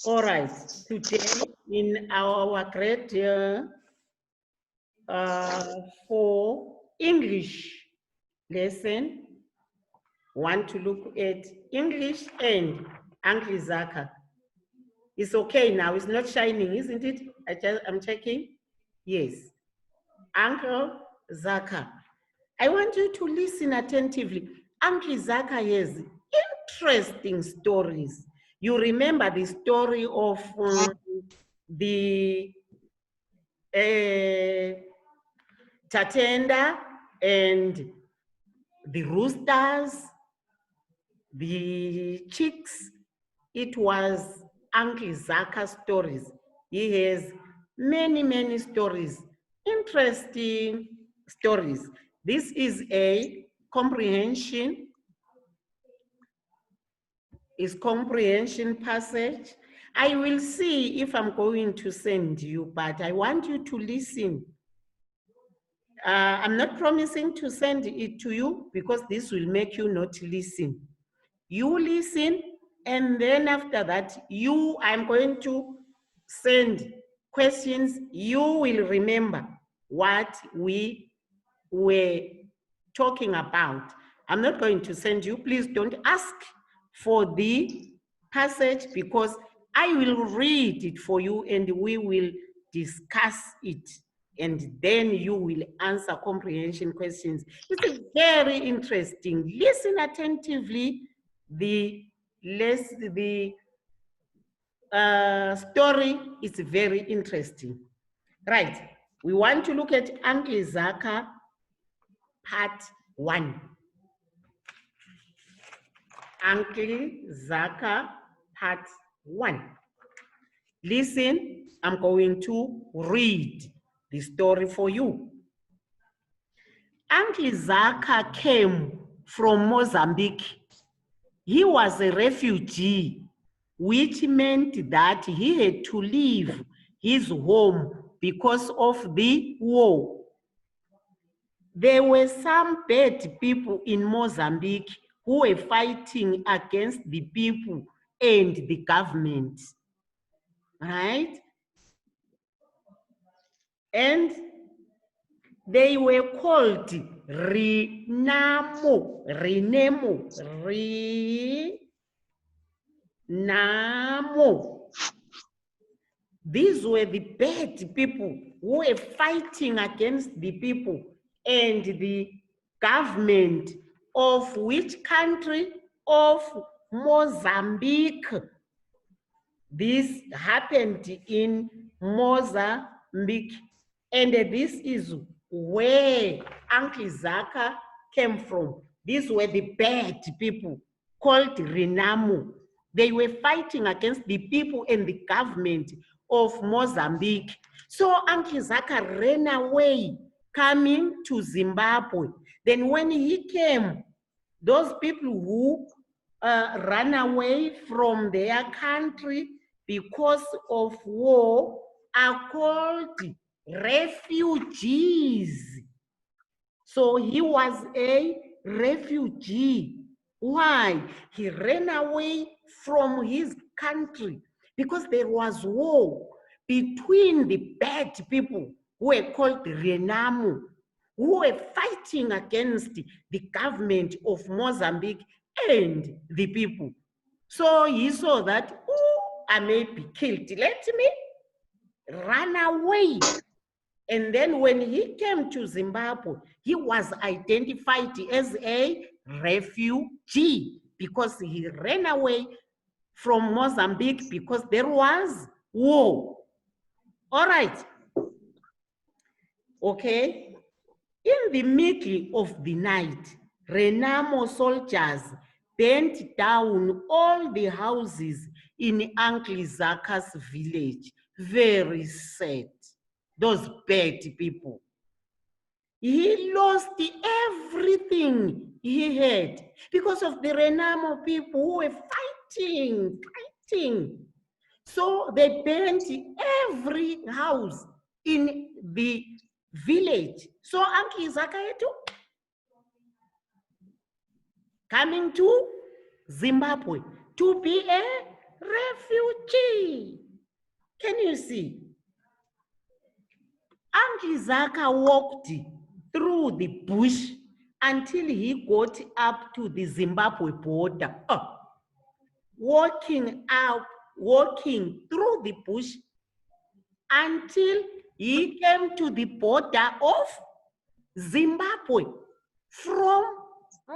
All right, today in our grade for English lesson, want to look at English and Uncle Zaka. It's okay now, it's not shining, isn't it? I'm checking. Yes. Uncle Zaka. I want you to listen attentively. Uncle Zaka has interesting stories. You remember the story of the Tatenda and the roosters, the chicks. It was Uncle Zaka's stories. He has many, many stories, interesting stories. This is a comprehension, is comprehension passage. I will see if I'm going to send you, but I want you to listen. I'm not promising to send it to you because this will make you not listen. You listen, and then after that, I'm going to send questions. You will remember what we were talking about. I'm not going to send you. Please don't ask for the passage because I will read it for you and we will discuss it. And then you will answer comprehension questions. It's very interesting. Listen attentively. The story is very interesting. Right. We want to look at Uncle Zaka part 1. Uncle Zaka part 1. Listen, I'm going to read the story for you. Uncle Zaka came from Mozambique. He was a refugee, which meant that he had to leave his home because of the war. There were some bad people in Mozambique who were fighting against the people and the government, right? And they were called Renamo. These were the bad people who were fighting against the people and the government of which country? Of Mozambique. This happened in Mozambique. And this is where Uncle Zaka came from. These were the bad people called Renamo. They were fighting against the people and the government of Mozambique. So Uncle Zaka ran away, coming to Zimbabwe. Then when he came, those people who ran away from their country because of war are called refugees. So he was a refugee. Why? He ran away from his country because there was war between the bad people who were called Renamo, who were fighting against the government of Mozambique and the people. So he saw that, oh, I may be killed. Let me run away. And then when he came to Zimbabwe, he was identified as a refugee because he ran away from Mozambique because there was war. All right. Okay. In the middle of the night, Renamo soldiers burnt down all the houses in Uncle Zaka's village. Very sad. Those bad people. He lost everything he had because of the Renamo people who were fighting. So they burnt every house in the village. So Uncle Zaka had to coming to Zimbabwe to be a refugee. Can you see? Uncle Zaka walked through the bush until he got up to the Zimbabwe border. Walking through the bush until he came to the border of Zimbabwe from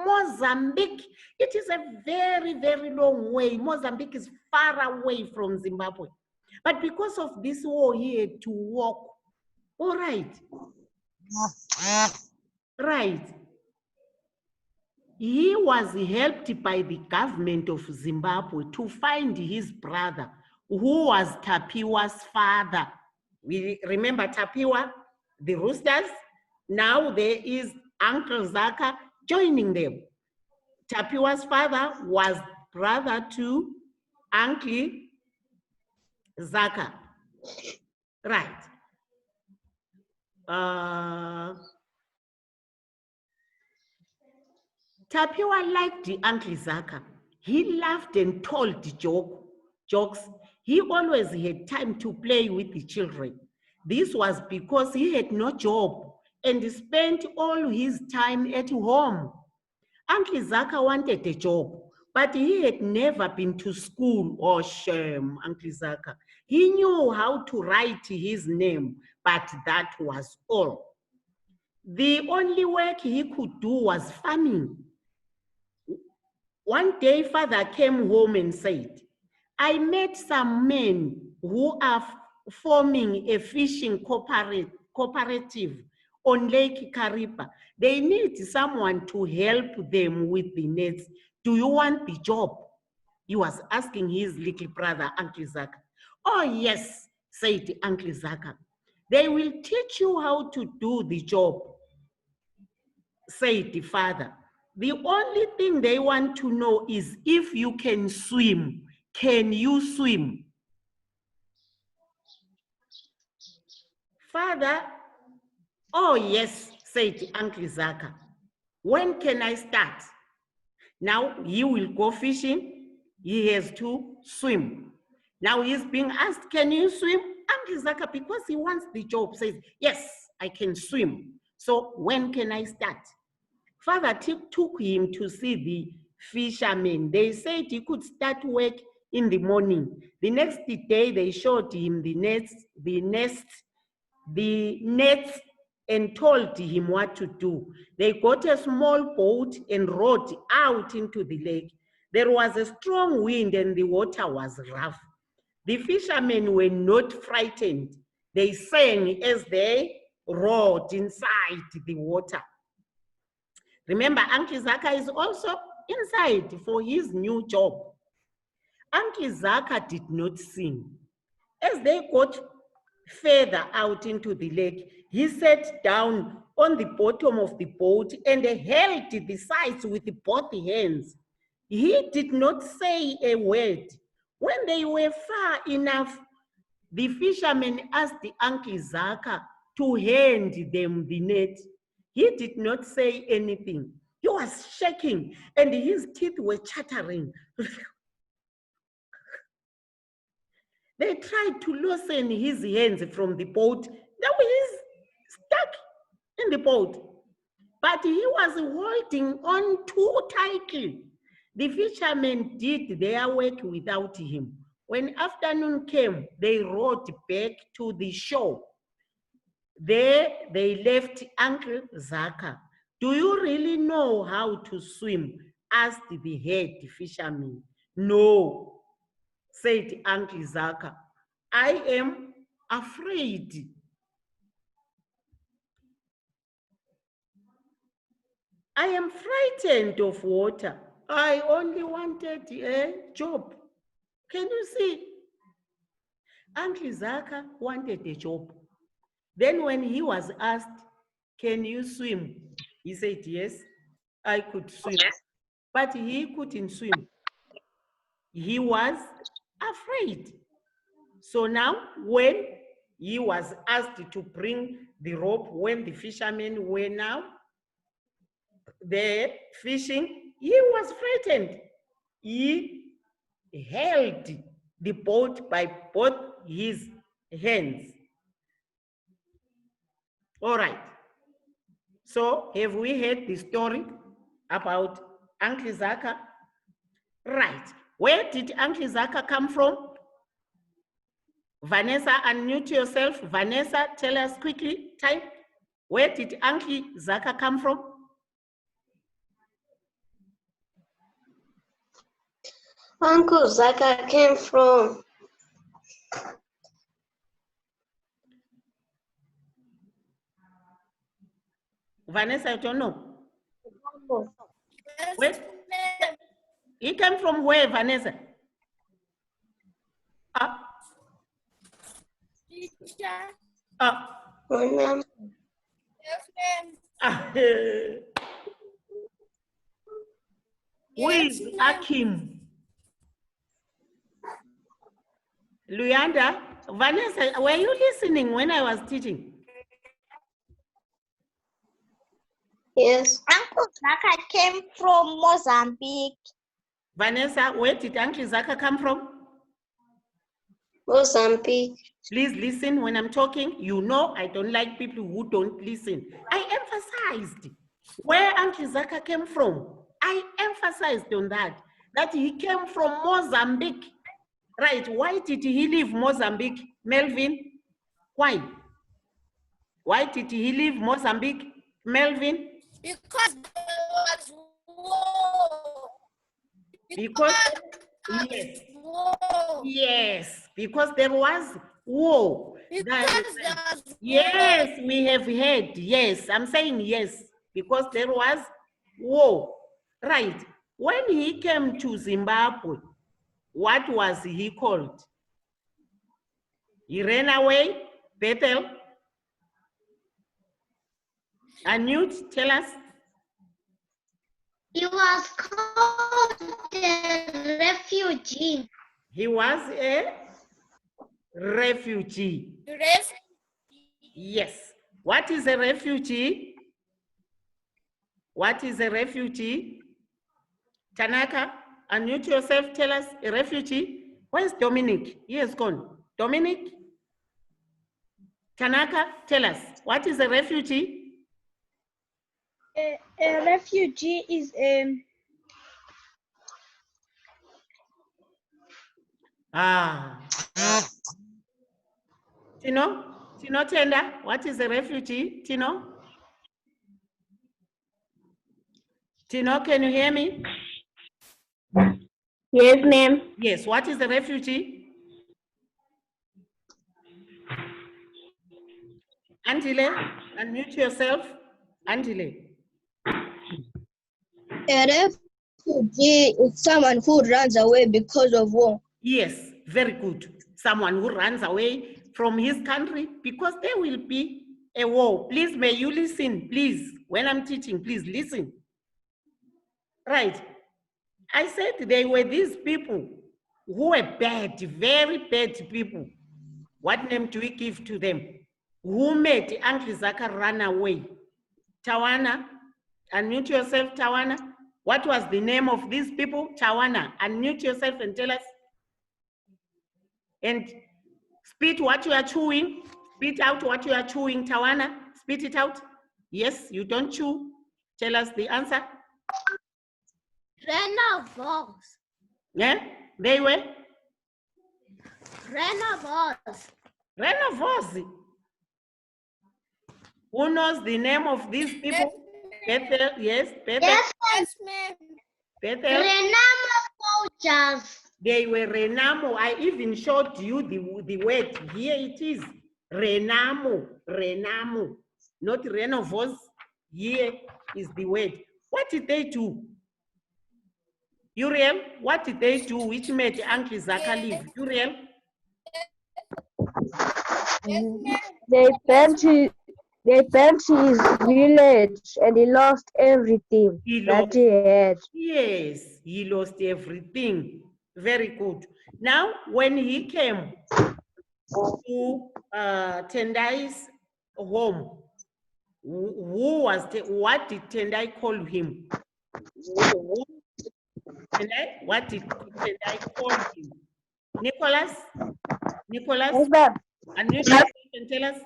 Mozambique. It is a very, very long way. Mozambique is far away from Zimbabwe. But because of this war, he had to walk. All right. Right. He was helped by the government of Zimbabwe to find his brother, who was Tapiwa's father. We remember Tapiwa, the roosters. Now there is Uncle Zaka joining them. Tapiwa's father was brother to Uncle Zaka. Right. Tapiwa liked Uncle Zaka. He laughed and told jokes. He always had time to play with the children. This was because he had no job and spent all his time at home. Uncle Zaka wanted a job, but he had never been to school. Oh, shame, Uncle Zaka. He knew how to write his name, but that was all. The only work he could do was farming. One day, father came home and said, I met some men who are forming a fishing cooperative on Lake Kariba. They need someone to help them with the nets. Do you want the job? He was asking his little brother, Uncle Zaka. Oh, yes, said Uncle Zaka. They will teach you how to do the job, said the father. The only thing they want to know is if you can swim. Can you swim? Father, oh yes, said Uncle Zaka. When can I start? Now he will go fishing. He has to swim. Now he's being asked, can you swim? Uncle Zaka, because he wants the job, says, yes, I can swim. So when can I start? Father took him to see the fishermen. They said he could start work in the morning. The next day, they showed him the nets and told him what to do. They got a small boat and rowed out into the lake. There was a strong wind and the water was rough. The fishermen were not frightened. They sang as they rowed inside the water. Remember, Uncle Zaka is also inside for his new job. Uncle Zaka did not sing. As they got further out into the lake, he sat down on the bottom of the boat and held the sides with both hands. He did not say a word. When they were far enough, the fishermen asked Uncle Zaka to hand them the net. He did not say anything. He was shaking and his teeth were chattering. They tried to loosen his hands from the boat. Now he's stuck in the boat. But he was holding on too tightly. The fishermen did their work without him. When afternoon came, they rowed back to the shore. There they left Uncle Zaka. Do you really know how to swim? Asked the head fisherman. No, said Uncle Zaka. I am afraid. I am frightened of water. I only wanted a job. Can you see? Uncle Zaka wanted a job. Then when he was asked, can you swim? He said, yes, I could swim. But he couldn't swim. He was afraid. So now when he was asked to bring the rope, when the fishermen were now there fishing, he was frightened. He held the boat by both his hands. All right. So have we heard the story about Uncle Zaka? Right. Where did Uncle Zaka come from? Vanessa, unmute yourself. Vanessa, tell us quickly. Type. Where did Uncle Zaka come from? Uncle Zaka came from Vanessa, I don't know. Yes, Where? ma'am. He came from where, Vanessa? Teacher. Renam. Yes, ma'am. Who is Yes, ma'am. Akim? Luyanda, Vanessa, were you listening when I was teaching? Yes. Uncle Zaka came from Mozambique. Vanessa, where did Uncle Zaka come from? Mozambique. Please listen when I'm talking. You know I don't like people who don't listen. I emphasized where Uncle Zaka came from. I emphasized on that he came from Mozambique. Right, why did he leave Mozambique, Melvin? Why? Why did he leave Mozambique, Melvin? Because there was war. Because yes. Yes, because there was war. Yes, we have heard. Yes, I'm saying yes, because there was war. Right. When he came to Zimbabwe, what was he called? He ran away, Bethel. Anute, tell us. He was called a refugee. He was a refugee. Yes. What is a refugee? What is a refugee? Tanaka, unmute yourself, tell us a refugee. Where's Dominic? He has gone. Dominic? Tanaka, tell us, what is a refugee? A refugee is Tino Tenda, what is a refugee? Tino? Tino, can you hear me? yes, ma'am. Yes, what is a refugee? Andile, unmute yourself. Andile. A refugee is someone who runs away because of war. Yes, very good. Someone who runs away from his country because there will be a war. Please, may you listen, please. When I'm teaching, please listen. Right. I said they were these people who were bad, very bad people. What name do we give to them? Who made Uncle Zaka run away? Tawana, unmute yourself, Tawana. What was the name of these people? Tawana, unmute yourself and tell us. And spit what you are chewing. Spit out what you are chewing, Tawana. Spit it out. Yes, you don't chew. Tell us the answer. Renovos. Yeah, they were? Renovos. Renovos. Who knows the name of these people? Bethel, yes, Bethel. Yes, ma'am. Bethel. Renamo soldiers. They were Renamo. I even showed you the word. Here it is. Renamo. Renamo. Not Renovos. Here is the word. What did they do? Uriel, what did they do which made Uncle Zaka leave? Uriel? They burnt his village and he lost everything he had. Yes, he lost everything. Very good. Now, when he came to Tendai's home, what did Tendai call him? Tendai, what did Tendai call him? Nicholas? Nicholas? Yes, ma'am. Unmute yourself and tell us.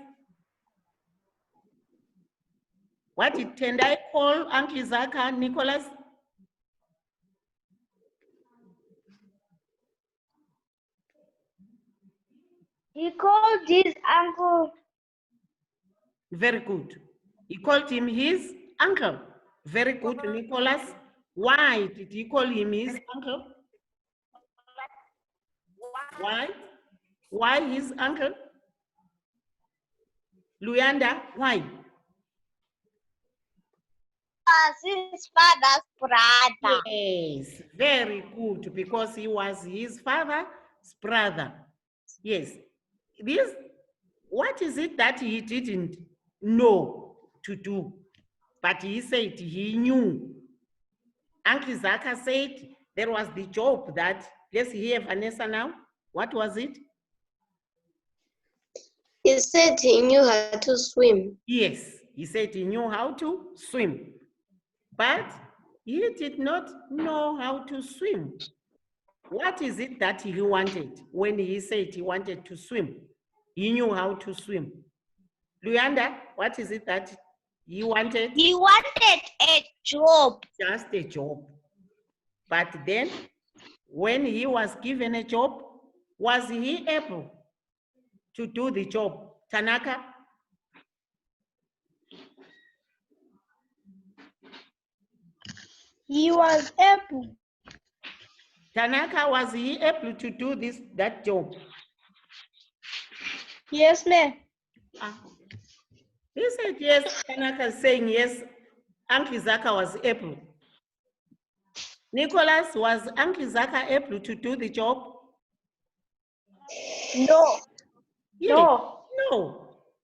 What did Tendai call Uncle Zaka, Nicholas? He called his uncle. Very good. He called him his uncle. Very good, Nicholas. Why did he call him his uncle? Why? Why his uncle? Luyanda, why? His father's brother. Yes, very good, because he was his father's brother. Yes. This, what is it that he didn't know to do? But he said he knew. Uncle Zaka said there was the job that, let's hear Vanessa now. What was it? He said he knew how to swim. Yes, he said he knew how to swim. But he did not know how to swim. What is it that he wanted when he said he wanted to swim? He knew how to swim. Luyanda, what is it that he wanted? He wanted a job. Just a job. But then, when he was given a job, was he able to do the job? Tanaka? He was able. Tanaka, was he able to do that job? Yes, ma'am. He said yes. Tanaka saying yes. Uncle Zaka was able. Nicholas, was Uncle Zaka able to do the job? No. Yes.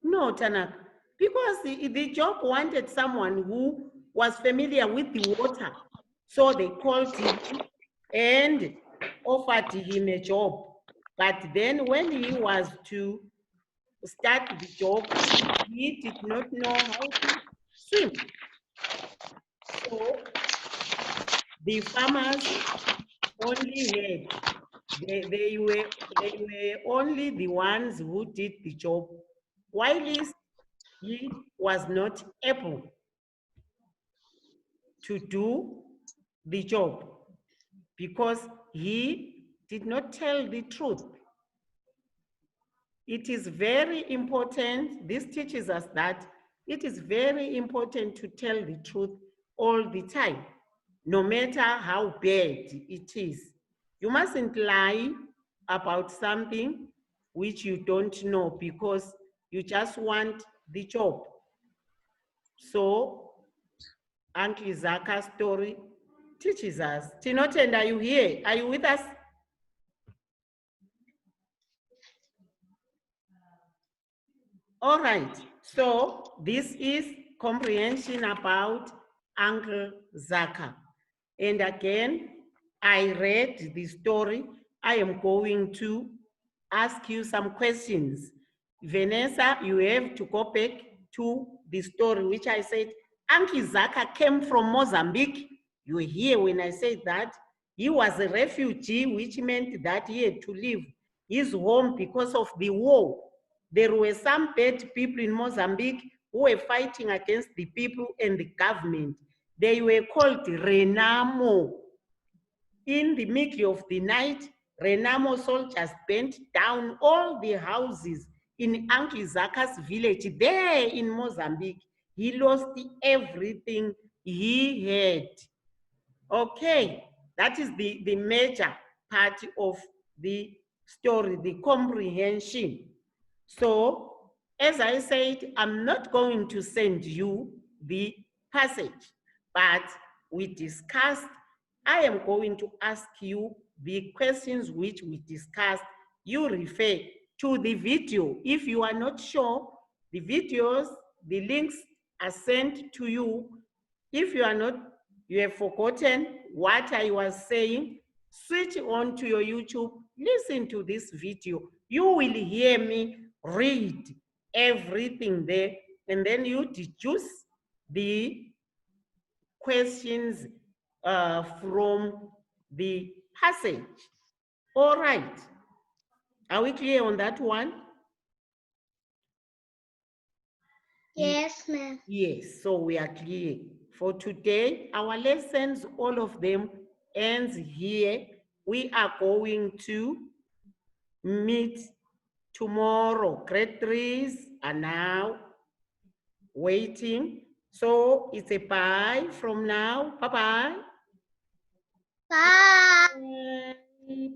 No, Tanaka. Because the job wanted someone who was familiar with the water. So they called him and offered him a job. But then when he was to start the job, he did not know how to swim. So the farmers only had, they were only the ones who did the job, while he was not able to do the job because he did not tell the truth. It is very important, this teaches us that it is very important to tell the truth all the time, no matter how bad it is. You mustn't lie about something which you don't know because you just want the job. So, Uncle Zaka's story teaches us. Tinoten, are you here? Are you with us? All right, so this is comprehension about Uncle Zaka. And again, I read the story. I am going to ask you some questions. Vanessa, you have to go back to the story, which I said, Uncle Zaka came from Mozambique. You were here when I said that. He was a refugee, which meant that he had to leave his home because of the war. There were some bad people in Mozambique who were fighting against the people and the government. They were called Renamo. In the middle of the night, Renamo soldiers burnt down all the houses in Uncle Zaka's village there in Mozambique. He lost everything he had. Okay, that is the major part of the story, the comprehension. So, as I said, I'm not going to send you the passage, but we discussed, I am going to ask you the questions which we discussed. You refer to the video. If you are not sure, the videos, the links are sent to you. If you are not, you have forgotten what I was saying, switch on to your YouTube, listen to this video. You will hear me read everything there, and then you deduce the questions from the passage. All right. Are we clear on that one? Yes, ma'am. Yes, so we are clear. For today, our lessons, all of them ends here. We are going to meet tomorrow. Grade 3s are now waiting. So it's a bye from now. Bye-bye. Bye.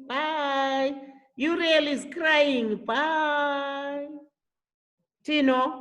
Bye. Uriel is crying. Bye. Tino.